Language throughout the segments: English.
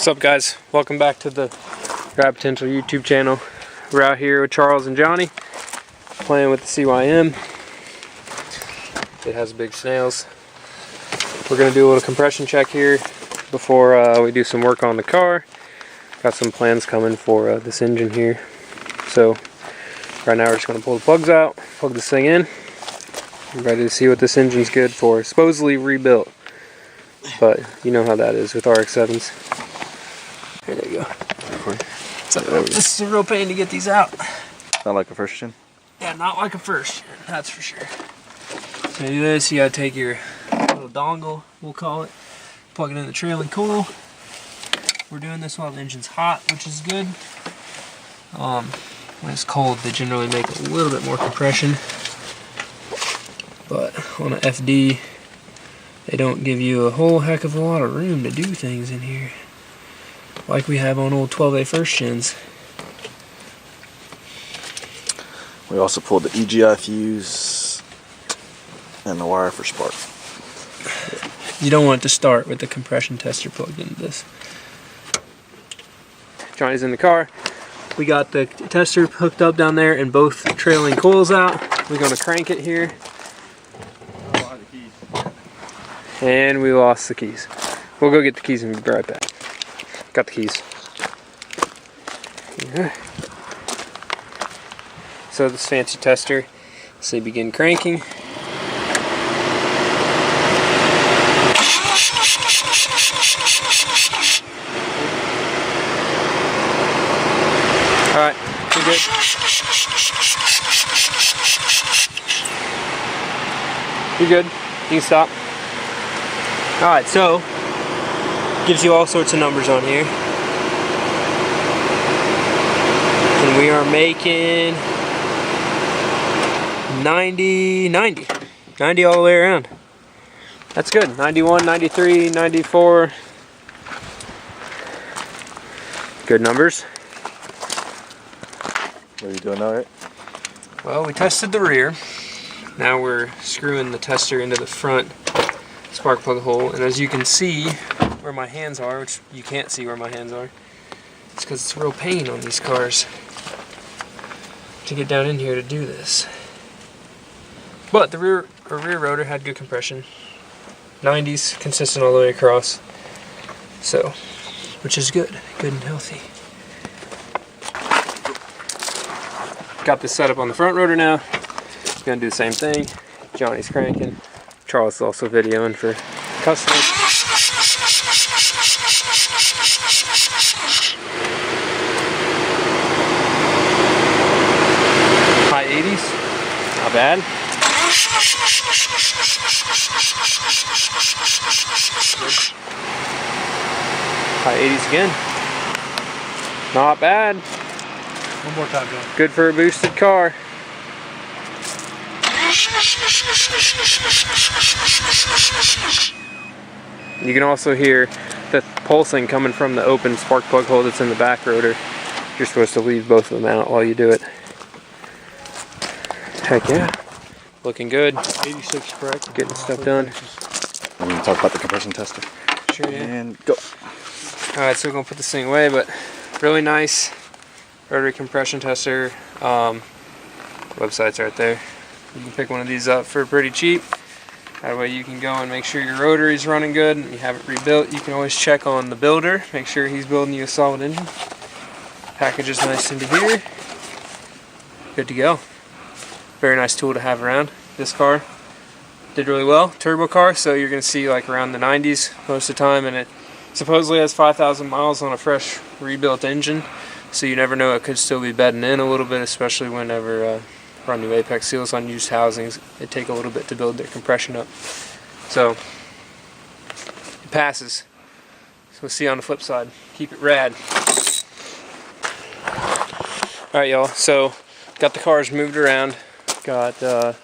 What's up, guys? Welcome back to the RAD Potential YouTube channel. We're out here with Charles and Johnny playing with the CYM. It has big snails. We're going to do a little compression check here before we do some work on the car. Got some plans coming for this engine here. So right now we're just going to pull the plugs out, plug this thing in. We're ready to see what this engine's good for. Supposedly rebuilt, but you know how that is with RX7s. Here, there you go. This is a real pain to get these out. Not like a first gen? Yeah, not like a first gen, that's for sure. So to do this, you gotta take your little dongle, we'll call it, plug it in the trailing coil. We're doing this while the engine's hot, which is good. When it's cold, they generally make a little bit more compression. But on an FD, they don't give you a whole heck of a lot of room to do things in here, like we have on old 12A first gens. We also pulled the EGI fuse and the wire for spark. You don't want it to start with the compression tester plugged into this. Johnny's in the car. We got the tester hooked up down there and both trailing coils out. We're going to crank it here. And we lost the keys. We'll go get the keys and be right back. Got the keys. Yeah. So this fancy tester, say begin cranking. Alright, you're good. You're good. You can stop. Alright, so gives you all sorts of numbers on here. And we are making 90 all the way around. That's good. 91, 93, 94. Good numbers. What are you doing now, right? Well, we tested the rear. Now we're screwing the tester into the front spark plug hole, and as you can see where my hands are, which you can't see where my hands are, it's because it's a real pain on these cars to get down in here to do this. But the rear rotor had good compression, 90s, consistent all the way across, so, which is good and healthy. Got this set up on the front rotor now. Gonna do the same thing. Johnny's cranking. Charles is also videoing for customers. High 80s, not bad. High 80s again. Not bad. One more time, John. Good for a boosted car. You can also hear the pulsing coming from the open spark plug hole that's in the back rotor. You're supposed to leave both of them out while you do it. Heck yeah. Looking good. 86 correct. Getting stuff done. I'm going to talk about the compression tester. Sure, yeah. And go. Alright, so we're going to put this thing away, but really nice rotary compression tester. Website's right there. You can pick one of these up for pretty cheap. That way you can go and make sure your rotary is running good and you have it rebuilt. You can always check on the builder, make sure he's building you a solid engine. Package is nice into here. Good to go. Very nice tool to have around. This car did really well. Turbo car, so you're going to see like around the 90s most of the time, and it supposedly has 5,000 miles on a fresh rebuilt engine, so you never know, it could still be bedding in a little bit, especially whenever run new apex seals on used housings. It take a little bit to build their compression up. So it passes. So we'll see you on the flip side. Keep it rad. Alright, y'all, so got the cars moved around. Got the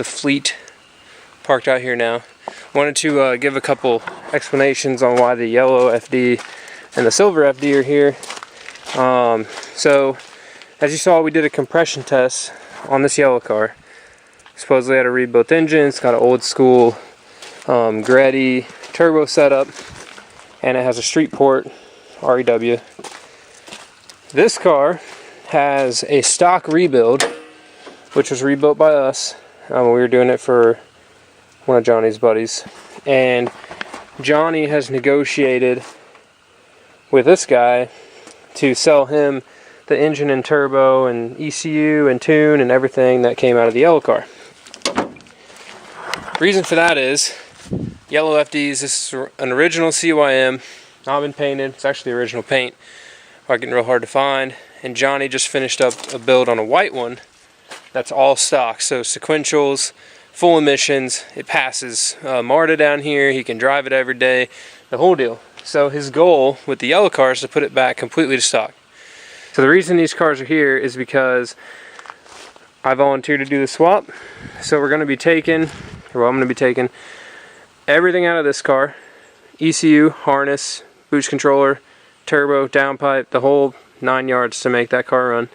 fleet parked out here now. Wanted to give a couple explanations on why the yellow FD and the silver FD are here. So as you saw, we did a compression test on this yellow car. Supposedly had a rebuilt engine. It's got an old school Greddy turbo setup. and it has a street port, REW. This car has a stock rebuild, which was rebuilt by us. We were doing it for one of Johnny's buddies, and Johnny has negotiated with this guy to sell him the engine and turbo and ECU and tune and everything that came out of the yellow car. Reason for that is yellow FDs. This is an original CYM, not been painted. It's actually the original paint. Getting real hard to find. And Johnny just finished up a build on a white one that's all stock, so sequentials, full emissions. It passes MARTA down here. He can drive it every day, the whole deal. So his goal with the yellow car is to put it back completely to stock. So the reason these cars are here is because I volunteered to do the swap. So we're going to be taking, or I'm going to be taking everything out of this car: ECU, harness, boost controller, turbo, downpipe, the whole 9 yards to make that car run,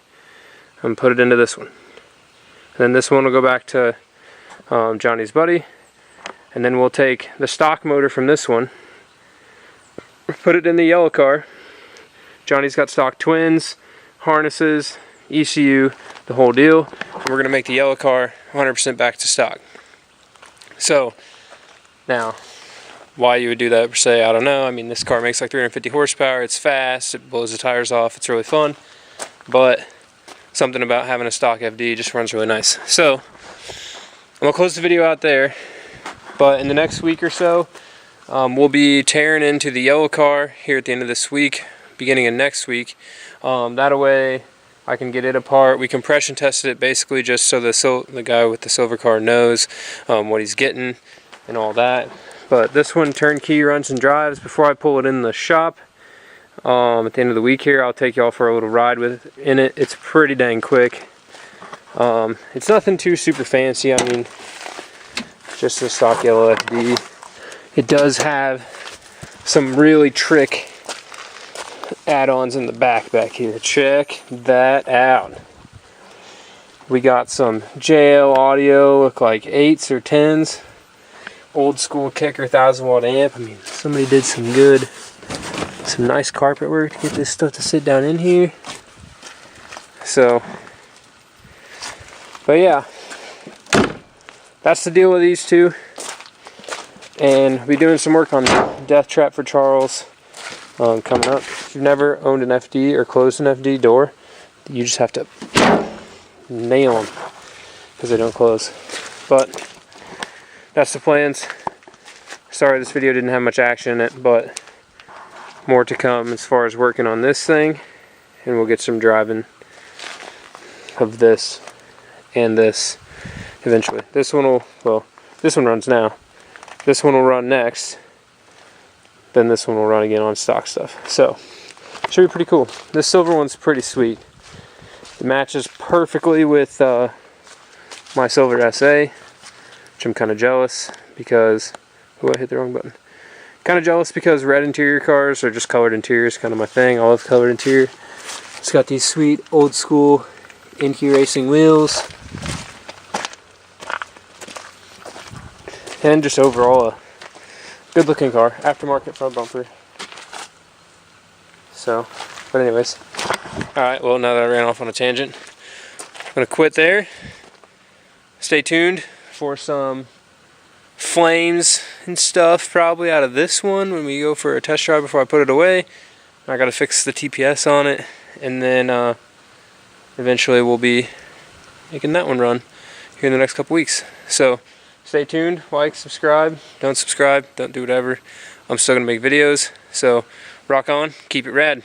and put it into this one. And then this one will go back to Johnny's buddy, and then we'll take the stock motor from this one, put it in the yellow car. Johnny's got stock twins, harnesses, ECU, the whole deal, and we're going to make the yellow car 100% back to stock. So now, why you would do that per se, I don't know. I mean, this car makes like 350 horsepower, it's fast, it blows the tires off, it's really fun, but something about having a stock FD just runs really nice. So I'm going to close the video out there, but in the next week or so, we'll be tearing into the yellow car here at the end of this week, beginning of next week. That way I can get it apart. We compression tested it basically just so the guy with the silver car knows what he's getting and all that. But this one turnkey runs and drives before I pull it in the shop. At the end of the week here, I'll take y'all for a little ride in it. It's pretty dang quick. It's nothing too super fancy. I mean, just a stock yellow FD. It does have some really trick add-ons in the back here. Check that out. We got some JL audio, look like 8s or 10s. Old school kicker 1000-watt amp. I mean, somebody did some nice carpet work to get this stuff to sit down in here. So, but yeah, that's the deal with these two. And we'll be doing some work on Death Trap for Charles coming up. If you've never owned an FD or closed an FD door, you just have to nail them because they don't close. But that's the plans. Sorry this video didn't have much action in it, but more to come as far as working on this thing, and we'll get some driving of this and this eventually. This one will, well, this one runs now. This one will run next. Then this one will run again on stock stuff. So, should be pretty cool. This silver one's pretty sweet. It matches perfectly with my silver SA, which I'm kind of jealous because, oh, I hit the wrong button. Kind of jealous because red interior cars or just colored interiors, kind of my thing. I love colored interior. It's got these sweet old school Inky Racing wheels, and just overall a good looking car. Aftermarket front bumper. So, but anyways, alright, well, now that I ran off on a tangent, I'm gonna quit there. Stay tuned for some flames and stuff probably out of this one when we go for a test drive before I put it away. I gotta fix the TPS on it, and then eventually we'll be making that one run here in the next couple weeks. So stay tuned, like, subscribe, don't do whatever. I'm still gonna make videos, so rock on, keep it rad.